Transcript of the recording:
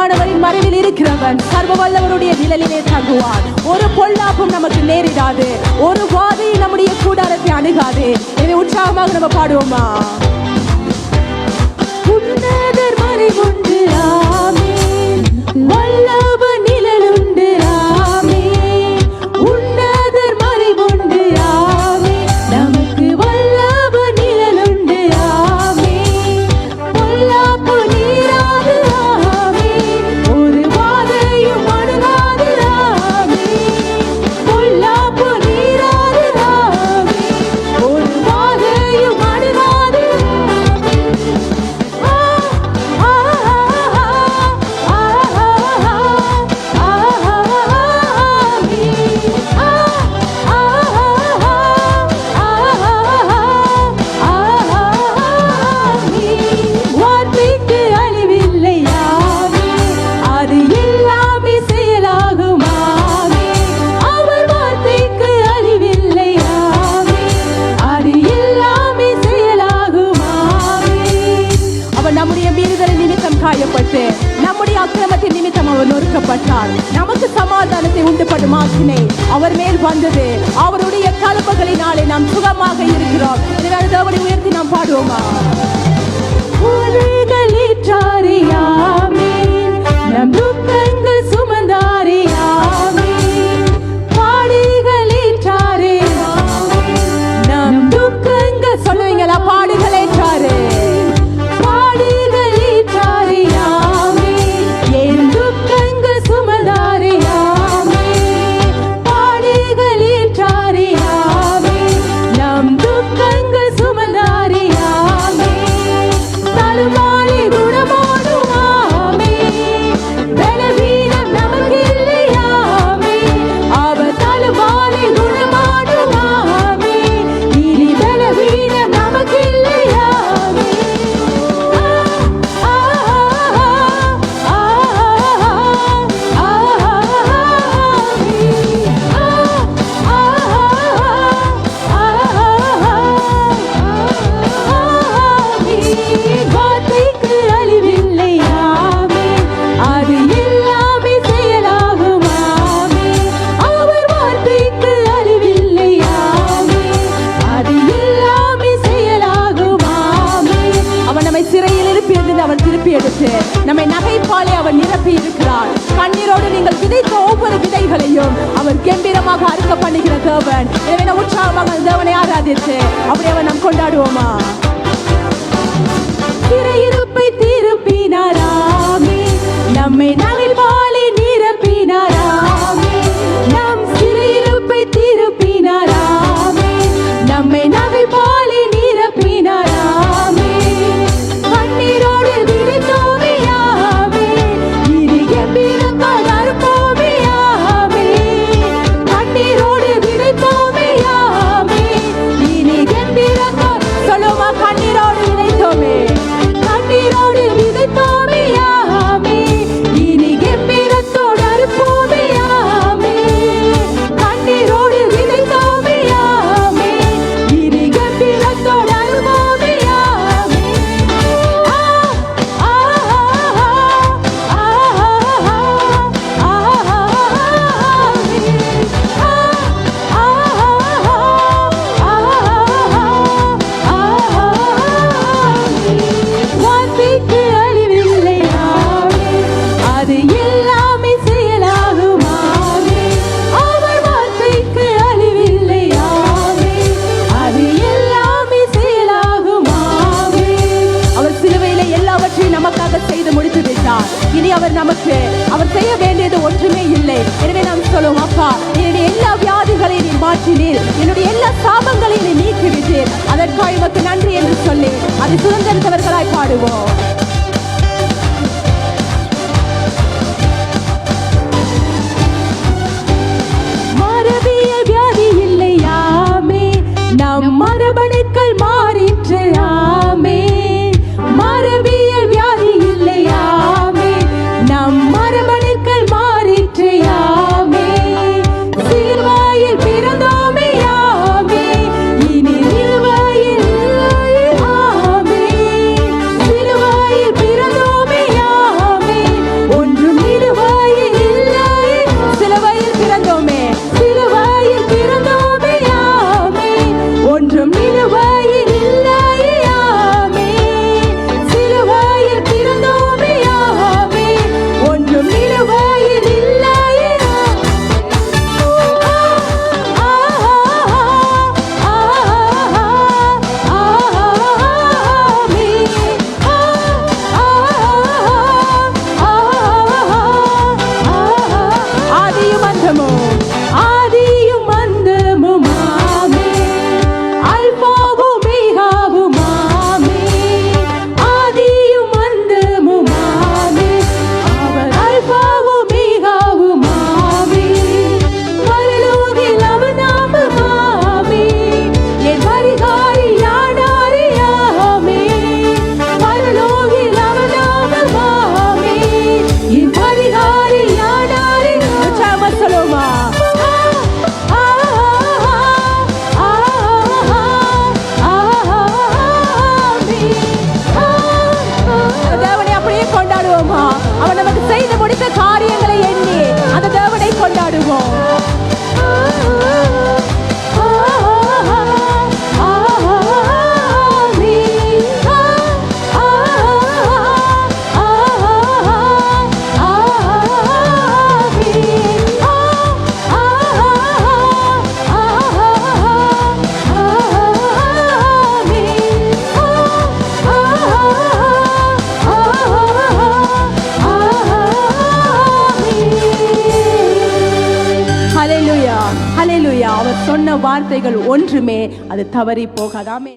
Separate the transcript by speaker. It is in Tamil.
Speaker 1: உன்னதமானவரின் மறைவில் இருக்கிறவன் சர்வ வல்லவருடைய நிழலிலே தங்குவான். ஒரு பொல்லாப்பும் நமக்கு நேரிடாது, ஒரு வாதை நம்முடைய கூடாரத்தை அணுகாது. எனவே உற்சாகமாக நம்ம பாடுவோமா? உன்னதர் மறைவுண்டு ஆமென், வல்லவர் நிழலுண்டு ஆமென். உன்னதர் மறைவுண்டு ஆமென், நமக்கு வல்லவர் நிழலுண்டு ஆமென். பொல்லாப்பு நீராது ஆமென், ஒரு வாதையும் அணுகாது ஆமென். பொல்லாப்பு நீராது ஆமென், ஒரு வாதையும் அணுகாது வார்த்தைக்கு அழிவில்லை ஆமென், அது எல்லாமே செயலாகுமாமே. அவர் வார்த்தைக்கு அழிவில்லை ஆமென், அது எல்லாமே செயலாகுமாமே. அவர் நம்முடைய மீறுதல் நிமித்தம் காயப்பட்டு நம்முடைய அக்கிரமத்தின் நிமித்தம் அவர் நொறுக்கப்பட்டார். நமக்கு சமாதானத்தை உண்டு பண்ணும் ஆக்கினை அவர் மேல் வந்தது. அவருடைய கலப்பகளினாலே நாம் சுகமாக இருக்கிறோம். எனவே தேவனை உயர்த்தி நாம் பாடுவோமா? உலகளேற்றாரே ஆமென், நம் துக்கங்கள் சுமந்தாரே ஆமென். பாடுகளேற்றாரே ஆமென், நம் துக்கங்கள் சொல்லுவீங்களா? பாடுகளேற்றாரே, பாடுகளேற்றாரே ஆமென், என் துக்கங்கள் சுமந்தாரே ஆமென். பாடுகளேற்றாரே ஆமென், நம் துக்கங்கள் சுமந்தாரே ஆமென். தழும்பாலே குணமாடும் ஆமென், பலவீனம் நமக்கில்லை ஆமென். அவர் தழும்பாலே குணமாடும் ஆமென், இனி பலவீனம் நமக்கில்லை ஆமென். வார்த்தைக்கு அழிவில்லை ஆமென், அது எல்லாமே செயலாகுமாமே. அவர் வார்த்தைக்கு அழிவில்லை ஆமென், அது எல்லாமே செயலாகுமாமே. அவர் நம்மை சிறையில் இருப்பிலிருந்து அவர் திருப்பி எடுத்து நம்மை நகைப்பாலே அவர் நிரப்பி இருக்கிறார். கண்ணீரோடு நீங்கள் விதைத்த ஒவ்வொரு விதைகளையும் அவர் கம்பீரமாக அறுக்க பண்ணுகிற தேவன். எனவே நாம் உற்சாகமாக தேவனை ஆராதித்து அவரை நாம் கொண்டாடுவோமா? சிறையிருப்பை திருப்பினாராமே, நம்மை நகைப்பாலே நிரப்பினாராமே. நம் சிறையிருப்பை திருப்பினாராமே, நம்மை நகைப்பாலே நிரப்பினாராமே. கண்ணீரோடு விதைத்தோமே ஆமென், இனி கம்பீரமாக அறுப்போமே ஆமென். கண்ணீரோடு விதைத்தோமே ஆமென், இனி கம்பீரமாக சொல்லுமா? கண்ணீரோடு விதைத்தோமே, கண்ணீரோடு விதைத்தோமே ஆமென், இனி கம்பீரத்தோடு அறுப்போமே ஆமென். கண்ணீரோடு விதைத்தோமே ஆமென், இனி கம்பீரத்தோடு அறுப்போமே ஆமென். வார்த்தைக்கு அழிவில்லை ஆமென், அது எல்லாமே செயலாகுமாமே. அவர் வார்த்தைக்கு அழிவில்லை ஆமென், அது எல்லாமே செயலாகுமாமே. அவர் சிலுவையிலே எல்லாவற்றையும் நமக்காக செய்து முடித்து விட்டார். இனி அவர் செய்ய வேண்டியது ஒன்றுமே இல்லை. எனவே நாம் சொல்லுவோம், அப்பா என்னுடைய எல்லா வியாதிகளையும் நீ மாற்றினீர், என்னுடைய எல்லா சாபங்களையும் நீ நீக்கிவிட்டீர், அதற்காக உமக்கு நன்றி என்று சொல்லி அதை சுதந்திரத்தவர்களாய் பாடுவோம். மரபியல் வியாதி இல்லையாமே, நம் மரபணுக்கள் மாறிற்று ஆமே. மரபியல் வியாதி இல்லையாமே, நம் மரபணுக்கள் மாறிற்று ஆமே. சிலுவையில் பிறந்தோமே ஆமே, இனி நிலுவையில் ஆமே. சிலுவையில் ஹல்லேலூயா. அவர் சொன்ன வார்த்தைகள் ஒன்றுமே அது தவறி போகாதாமே.